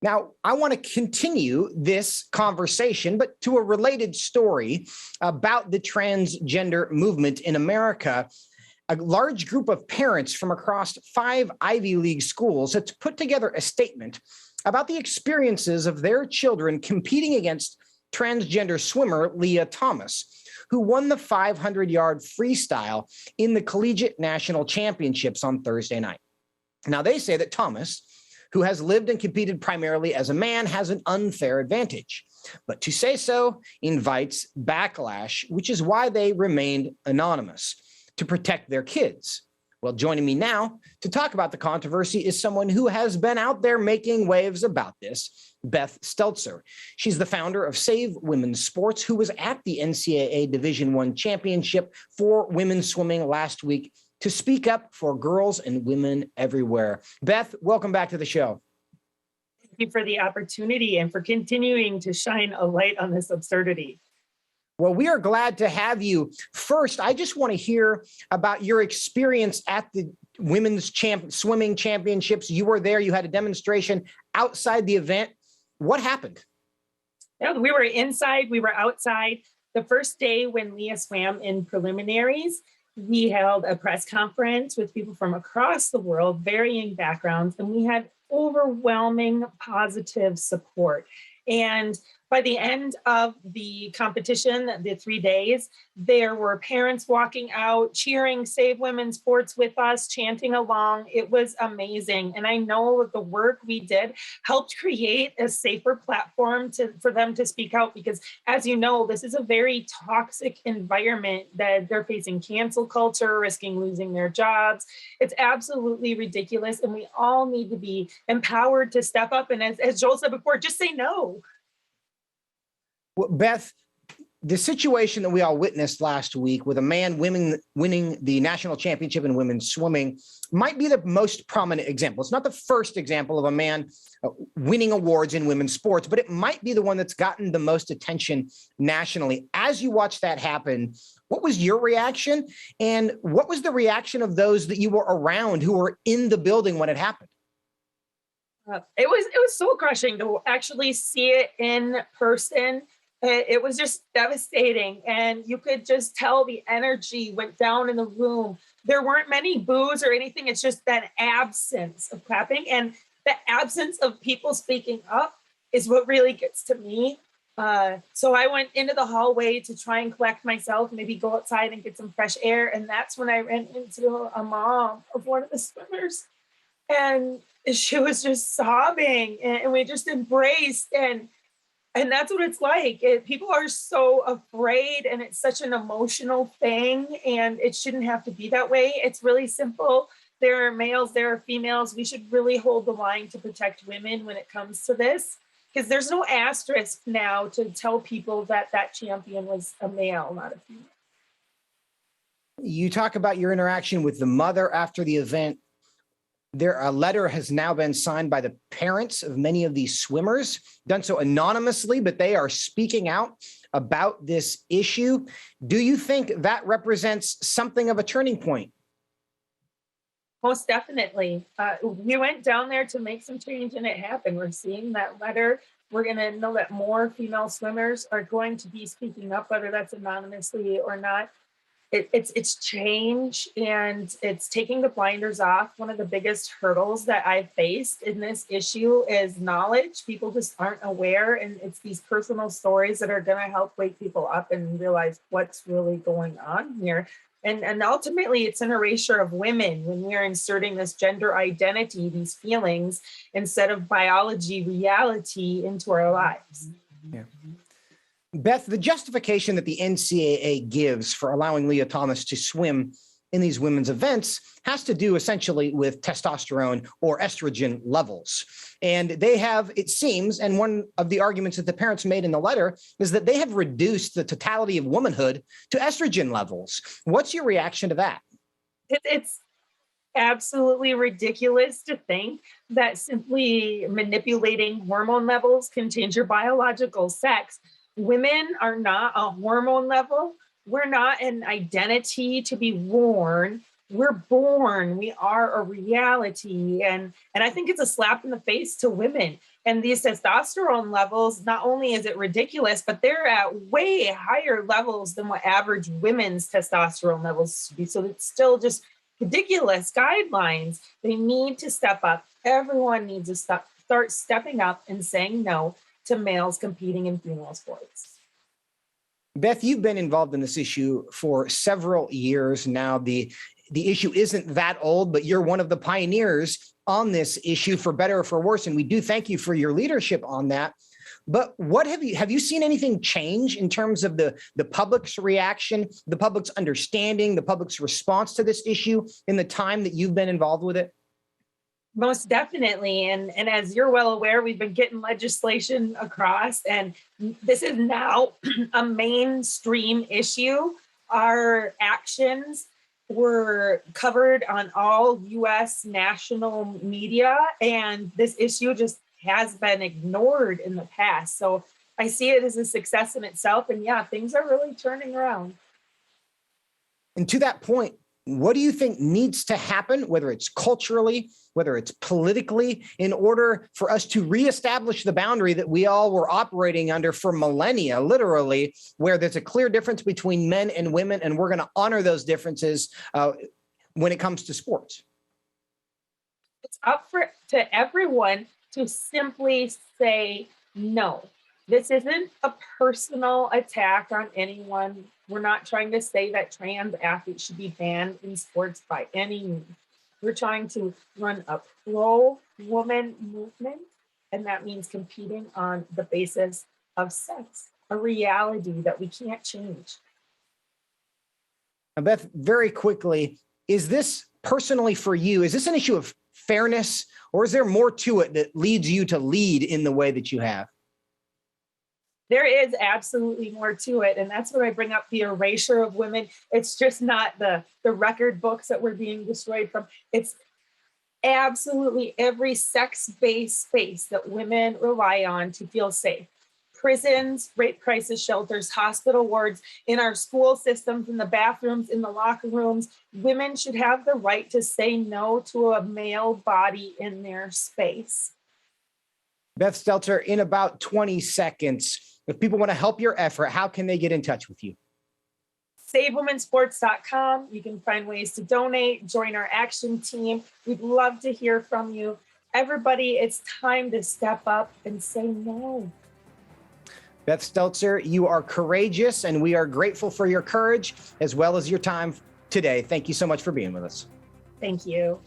Now, I want to continue this conversation, but to a related story about the transgender movement in America. A large group of parents from across 5 Ivy League schools have put together a statement about the experiences of their children competing against transgender swimmer Leah Thomas, who won the 500-yard freestyle in the Collegiate National Championships on Thursday night. Now, they say that Thomas, who has lived and competed primarily as a man, has an unfair advantage. But to say so invites backlash, which is why they remained anonymous, to protect their kids. Well, joining me now to talk about the controversy is someone who has been out there making waves about this, Beth Stelzer. She's the founder of Save Women's Sports, who was at the NCAA Division I Championship for women's swimming last week to speak up for girls and women everywhere. Beth, welcome back to the show. Thank you for the opportunity and for continuing to shine a light on this absurdity. Well, we are glad to have you. First, I just want to hear about your experience at the women's swimming championships. You were there. You had a demonstration outside the event. What happened? Yeah, we were inside. We were outside. The first day when Leah swam in preliminaries, we held a press conference with people from across the world, varying backgrounds, and we had overwhelming positive support. And by the end of the competition, the 3 days, there were parents walking out, cheering Save Women's Sports with us, chanting along. It was amazing. And I know that the work we did helped create a safer platform for them to speak out, because as you know, this is a very toxic environment that they're facing cancel culture, risking losing their jobs. It's absolutely ridiculous. And we all need to be empowered to step up. And as Joel said before, just say no. Well, Beth, the situation that we all witnessed last week with a man winning the national championship in women's swimming might be the most prominent example. It's not the first example of a man winning awards in women's sports, but it might be the one that's gotten the most attention nationally. As you watched that happen, what was your reaction? And what was the reaction of those that you were around who were in the building when it happened? It was soul crushing to actually see it in person. It was just devastating. And you could just tell the energy went down in the room. There weren't many boos or anything. It's just that absence of clapping and the absence of people speaking up is what really gets to me. So I went into the hallway to try and collect myself, maybe go outside and get some fresh air. And that's when I ran into a mom of one of the swimmers. And she was just sobbing and we just embraced. And that's what it's like. People are so afraid and it's such an emotional thing and it shouldn't have to be that way. It's really simple. There are males, there are females. We should really hold the line to protect women when it comes to this, because there's no asterisk now to tell people that that champion was a male, not a female. You talk about your interaction with the mother after the event. A letter has now been signed by the parents of many of these swimmers, done so anonymously, but they are speaking out about this issue. Do you think that represents something of a turning point? Most definitely. We went down there to make some change and it happened. We're seeing that letter. We're going to know that more female swimmers are going to be speaking up, whether that's anonymously or not. It's change and it's taking the blinders off. One of the biggest hurdles that I've faced in this issue is knowledge. People just aren't aware, and it's these personal stories that are going to help wake people up and realize what's really going on here. And ultimately, it's an erasure of women when we're inserting this gender identity, these feelings, instead of biology reality into our lives. Yeah. Beth, the justification that the NCAA gives for allowing Leah Thomas to swim in these women's events has to do essentially with testosterone or estrogen levels. And they have, it seems, and one of the arguments that the parents made in the letter is that they have reduced the totality of womanhood to estrogen levels. What's your reaction to that? It's absolutely ridiculous to think that simply manipulating hormone levels can change your biological sex. Women are not a hormone level. We're not an identity to be worn. we're born, we are a reality. And I think it's a slap in the face to women. And these testosterone levels, not only is it ridiculous, but they're at way higher levels than what average women's testosterone levels should be. So it's still just ridiculous guidelines. They need to step up. Everyone needs to start stepping up and saying no to males competing in female sports. Beth, you've been involved in this issue for several years now. The issue isn't that old, but you're one of the pioneers on this issue, for better or for worse. And we do thank you for your leadership on that. But what have you seen anything change in terms of the public's reaction, the public's understanding, the public's response to this issue in the time that you've been involved with it? Most definitely. And as you're well aware, we've been getting legislation across, and this is now a mainstream issue. Our actions were covered on all US national media, and this issue just has been ignored in the past. So I see it as a success in itself. And yeah, things are really turning around. And to that point, what do you think needs to happen, whether it's culturally, whether it's politically, in order for us to reestablish the boundary that we all were operating under for millennia, literally, where there's a clear difference between men and women, and we're going to honor those differences when it comes to sports? It's up to everyone to simply say no. This isn't a personal attack on anyone. We're not trying to say that trans athletes should be banned in sports by any means. We're trying to run a pro-woman movement, and that means competing on the basis of sex, a reality that we can't change. Now, Beth, very quickly, is this personally for you, is this an issue of fairness, or is there more to it that leads you to lead in the way that you have? There is absolutely more to it. And that's when I bring up the erasure of women. It's just not the record books that we're being destroyed from. It's absolutely every sex-based space that women rely on to feel safe. Prisons, rape crisis shelters, hospital wards, in our school systems, in the bathrooms, in the locker rooms. Women should have the right to say no to a male body in their space. Beth Stelzer, in about 20 seconds, if people want to help your effort, how can they get in touch with you? SaveWomenSports.com. You can find ways to donate, join our action team. We'd love to hear from you. Everybody, it's time to step up and say no. Beth Stelzer, you are courageous, and we are grateful for your courage as well as your time today. Thank you so much for being with us. Thank you.